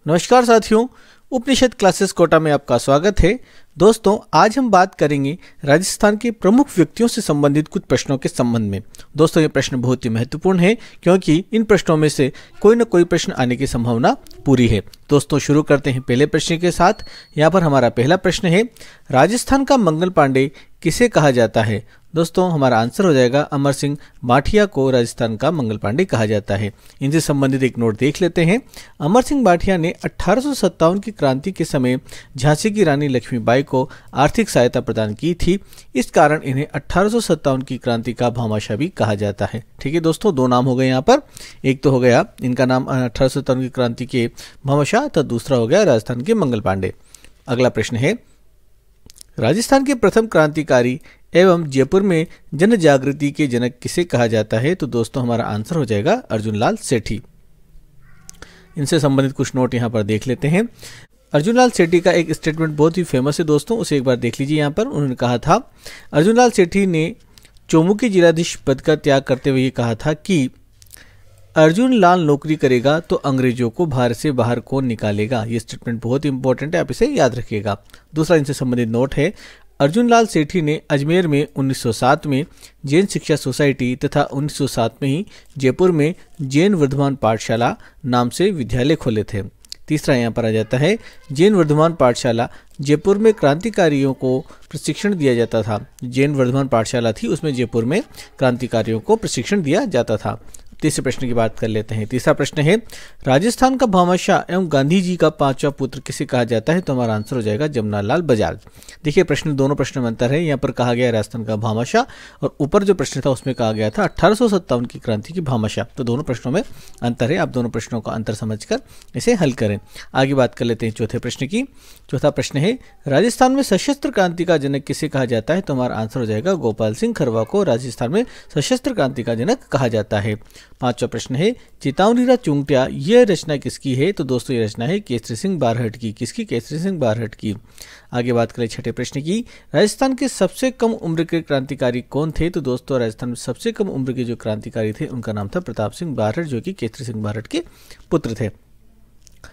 नमस्कार साथियों, उपनिषद क्लासेस कोटा में आपका स्वागत है। दोस्तों, आज हम बात करेंगे राजस्थान के प्रमुख व्यक्तियों से संबंधित कुछ प्रश्नों के संबंध में। दोस्तों, ये प्रश्न बहुत ही महत्वपूर्ण है क्योंकि इन प्रश्नों में से कोई न कोई प्रश्न आने की संभावना पूरी है। दोस्तों, शुरू करते हैं पहले प्रश्न के साथ। यहाँ पर हमारा पहला प्रश्न है, राजस्थान का मंगल पांडे किसे कहा जाता है? दोस्तों, हमारा आंसर हो जाएगा अमर सिंह बाठिया को राजस्थान का मंगल पांडे कहा जाता है। इनसे संबंधित एक नोट देख लेते हैं। अमर सिंह बाठिया ने 1857 की क्रांति के समय झांसी की रानी लक्ष्मीबाई को आर्थिक सहायता प्रदान की थी। इस कारण इन्हें 1857 की क्रांति का भामाशाह भी कहा जाता है। ठीक है दोस्तों, दो नाम हो गए यहाँ पर। एक तो हो गया इनका नाम 1857 की क्रांति के भामाशाह, तो दूसरा हो गया राजस्थान के मंगल पांडे। अगला प्रश्न है, राजस्थान के प्रथम क्रांतिकारी एवं जयपुर में जन जागृति के जनक किसे कहा जाता है? तो दोस्तों, हमारा आंसर हो जाएगा अर्जुन लाल सेठी। इनसे संबंधित कुछ नोट यहाँ पर देख लेते हैं। अर्जुन लाल सेठी का एक स्टेटमेंट बहुत ही फेमस है दोस्तों, उसे एक बार देख लीजिए। यहाँ पर उन्होंने कहा था, अर्जुन लाल सेठी ने चौमुखी जिलाधीश पद का त्याग करते हुए ये कहा था कि अर्जुन लाल नौकरी करेगा तो अंग्रेजों को भारत से बाहर कौन निकालेगा। ये स्टेटमेंट बहुत इंपॉर्टेंट है, आप इसे याद रखिएगा। दूसरा इनसे संबंधित नोट है, अर्जुन लाल सेठी ने अजमेर में 1907 में जैन शिक्षा सोसाइटी तथा 1907 में ही जयपुर में जैन वर्धमान पाठशाला नाम से विद्यालय खोले थे। तीसरा यहाँ पर आ जाता है, जैन वर्धमान पाठशाला जयपुर में क्रांतिकारियों को प्रशिक्षण दिया जाता था। जैन वर्धमान पाठशाला थी, उसमें जयपुर में क्रांतिकारियों को प्रशिक्षण दिया जाता था। तीसरे प्रश्न की बात कर लेते हैं। तीसरा प्रश्न है, राजस्थान का भामाशाह एवं गांधी जी का पांचवा पुत्र किसे कहा जाता है? तो हमारा आंसर हो जाएगा जमनालाल बजाज। देखिए, दोनों प्रश्न में अंतर है। यहाँ पर कहा गया राजस्थान का भामाशाह और ऊपर जो प्रश्न था उसमें कहा गया था 1857 की क्रांति की भामाशाह। तो दोनों प्रश्नों में अंतर है। आप दोनों प्रश्नों का अंतर समझकर इसे हल करें। आगे बात कर लेते हैं चौथे प्रश्न की। चौथा प्रश्न है, राजस्थान में सशस्त्र क्रांति का जनक किसे कहा जाता है? तो हमारा आंसर हो जाएगा गोपाल सिंह खरवा को राजस्थान में सशस्त्र क्रांति का जनक कहा जाता है। पांचवा प्रश्न है, चितावनीरा चुंगटिया यह रचना किसकी है? तो दोस्तों, ये रचना है केसरी सिंह बारहट की। किसकी? केसरी सिंह बारहट की। आगे बात करें छठे प्रश्न की, राजस्थान के सबसे कम उम्र के क्रांतिकारी कौन थे? तो दोस्तों, राजस्थान में सबसे कम उम्र के जो क्रांतिकारी थे उनका नाम था प्रताप सिंह बारहट, जो कि केसरी सिंह बारहट के पुत्र थे।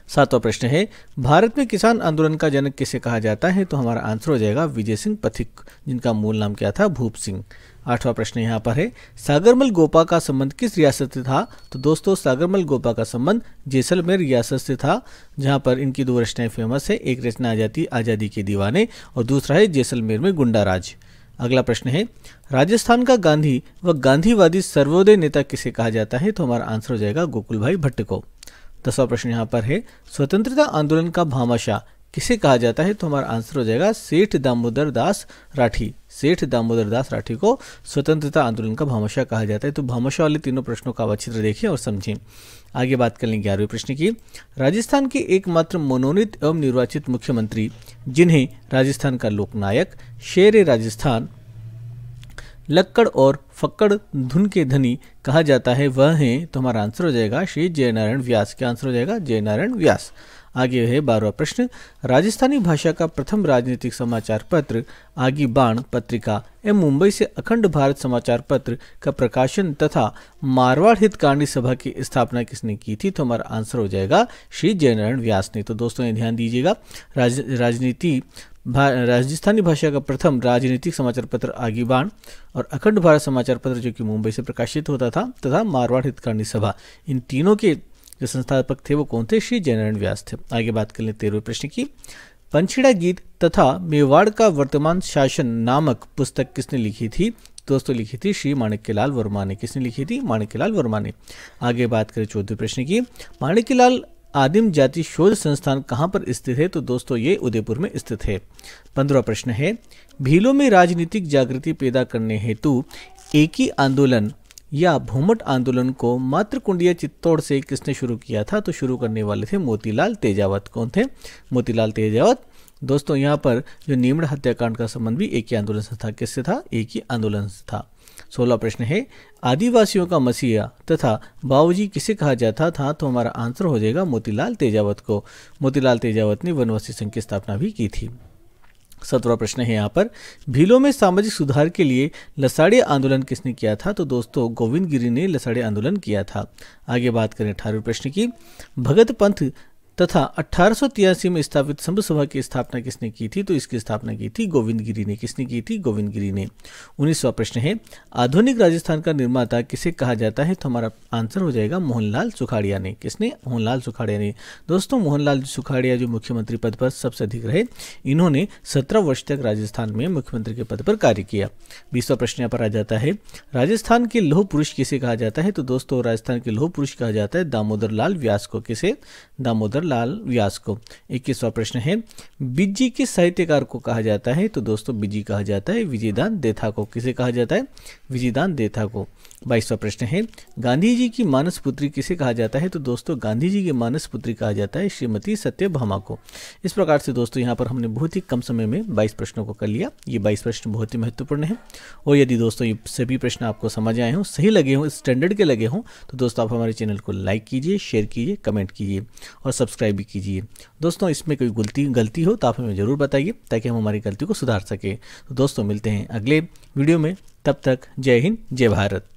सातवां प्रश्न है, भारत में किसान आंदोलन का जनक किसे कहा जाता है? तो हमारा आंसर हो जाएगा विजय सिंह पथिक, जिनका मूल नाम क्या था? भूप सिंह। आठवां प्रश्न यहाँ पर है, सागरमल गोपा का संबंध किस रियासत से था? तो दोस्तों, सागरमल गोपा का संबंध जैसलमेर रियासत से था, जहाँ पर इनकी दो रचनाएं फेमस है। एक रचना आ जाती आज़ादी के दीवाने और दूसरा है जैसलमेर में गुंडा राज। अगला प्रश्न है, राजस्थान का गांधी व गांधीवादी सर्वोदय नेता किसे कहा जाता है? तो हमारा आंसर हो जाएगा गोकुल भाई भट्ट को। 10वां प्रश्न यहाँ पर है, स्वतंत्रता आंदोलन का भामाशाह किसे कहा जाता है? तो हमारा आंसर हो जाएगा सेठ दामोदर दास राठी। सेठ दामोदर दास राठी को स्वतंत्रता आंदोलन का भामाशाह कहा जाता है। तो भामाशाह वाले तीनों प्रश्नों का अच्छी तरह देखिए और समझें। आगे बात कर लेंगे 11वें प्रश्न की। राजस्थान के एकमात्र मनोनीत एवं निर्वाचित मुख्यमंत्री जिन्हें राजस्थान का लोकनायक, शेर राजस्थान, लक्कड़ और फक्कड़ धुन के धनी कहा जाता है, वह हैं, तो हमारा आंसर हो जाएगा श्री जयनारायण व्यास। क्या आंसर हो जाएगा? जयनारायण व्यास। आगे है 12वां प्रश्न, राजस्थानी भाषा का प्रथम राजनीतिक समाचार पत्र आगी बाण पत्रिका एवं मुंबई से अखंड भारत समाचार पत्र का प्रकाशन तथा मारवाड़ हितकांडी सभा की स्थापना किसने की थी? तो हमारा आंसर हो जाएगा श्री जयनारायण व्यास ने। तो दोस्तों, ये ध्यान दीजिएगा, राजस्थानी भाषा का प्रथम राजनीतिक समाचार पत्र आगी बाण और अखंड भारत समाचार पत्र जो कि मुंबई से प्रकाशित होता था तथा मारवाड़ हितकांडी सभा, इन तीनों के जो संस्थापक थे वो कौन थे? श्री जयनारायण व्यास थे। आगे बात कर ले 13वें प्रश्न की। पंछीड़ा गीत तथा मेवाड़ का वर्तमान शासन नामक पुस्तक किसने लिखी थी? दोस्तों, लिखी थी श्री माणिक्यलाल वर्मा ने। किसने लिखी थी? माणिक्यलाल वर्मा ने। आगे बात करें 14वें प्रश्न की। माणिक्यलाल आदिम जाति शोध संस्थान कहाँ पर स्थित है? तो दोस्तों, ये उदयपुर में स्थित है। 15वां प्रश्न है, भीलों में राजनीतिक जागृति पैदा करने हेतु एक ही आंदोलन या भूमट आंदोलन को मातृकुंडिया चित्तौड़ से किसने शुरू किया था? तो शुरू करने वाले थे मोतीलाल तेजावत। कौन थे? मोतीलाल तेजावत। दोस्तों, यहाँ पर जो नीमड़ हत्याकांड का संबंध भी एक ही आंदोलन से था। किससे था? एक ही आंदोलन से था। 16वां प्रश्न है, आदिवासियों का मसीहा तथा बाबूजी किसे कहा जाता था? तो हमारा आंसर हो जाएगा मोतीलाल तेजावत को। मोतीलाल तेजावत ने वनवासी संघ की स्थापना भी की थी। 17वां प्रश्न है यहाँ पर, भीलों में सामाजिक सुधार के लिए लसाड़िया आंदोलन किसने किया था? तो दोस्तों, गोविंद गिरी ने लसाड़िया आंदोलन किया था। आगे बात करें 18वें प्रश्न की। भगत पंथ तथा 1883 में स्थापित संघ सभा की स्थापना किसने की थी? तो इसकी स्थापना की थी गोविंद गिरी ने। किसने की थी? गोविंद गिरी ने। 19वां प्रश्न है, आधुनिक राजस्थान का निर्माता किसे कहा जाता है? तो हमारा आंसर हो जाएगा मोहनलाल सुखाड़िया ने। किसने? मोहनलाल सुखाड़िया ने। दोस्तों, मोहनलाल सुखाड़िया जो मुख्यमंत्री पद पर सबसे अधिक रहे, इन्होंने 17 वर्ष तक राजस्थान में मुख्यमंत्री के पद पर कार्य किया। 20वां प्रश्न यहाँ पर आ जाता है, राजस्थान के लौह पुरुष किसे कहा जाता है? तो दोस्तों, राजस्थान के लौह पुरुष कहा जाता है दामोदर लाल व्यास को। किसे? दामोदर लाल व्यास को। 21वां प्रश्न है, बिज्जी किस साहित्यकार को कहा जाता है? तो दोस्तों, बिज्जी कहा जाता है विजयदान देथा को। किसे कहा जाता है? विजयदान देथा को। 22वां प्रश्न है, गांधी जी की मानस पुत्री किसे कहा जाता है? तो दोस्तों, गांधी जी की मानस पुत्री कहा जाता है श्रीमती सत्यभामा को। इस प्रकार से दोस्तों, यहाँ पर हमने बहुत ही कम समय में 22 प्रश्नों को कर लिया। ये 22 प्रश्न बहुत ही महत्वपूर्ण है। और यदि दोस्तों ये सभी प्रश्न आपको समझ आए हों, सही लगे हों, स्टैंडर्ड के लगे हों, तो दोस्तों आप हमारे चैनल को लाइक कीजिए, शेयर कीजिए, कमेंट कीजिए और सब्सक्राइब भी कीजिए। दोस्तों, इसमें कोई गलती हो तो आप हमें ज़रूर बताइए, ताकि हम हमारी गलती को सुधार सकें। तो दोस्तों, मिलते हैं अगले वीडियो में। तब तक जय हिंद, जय भारत।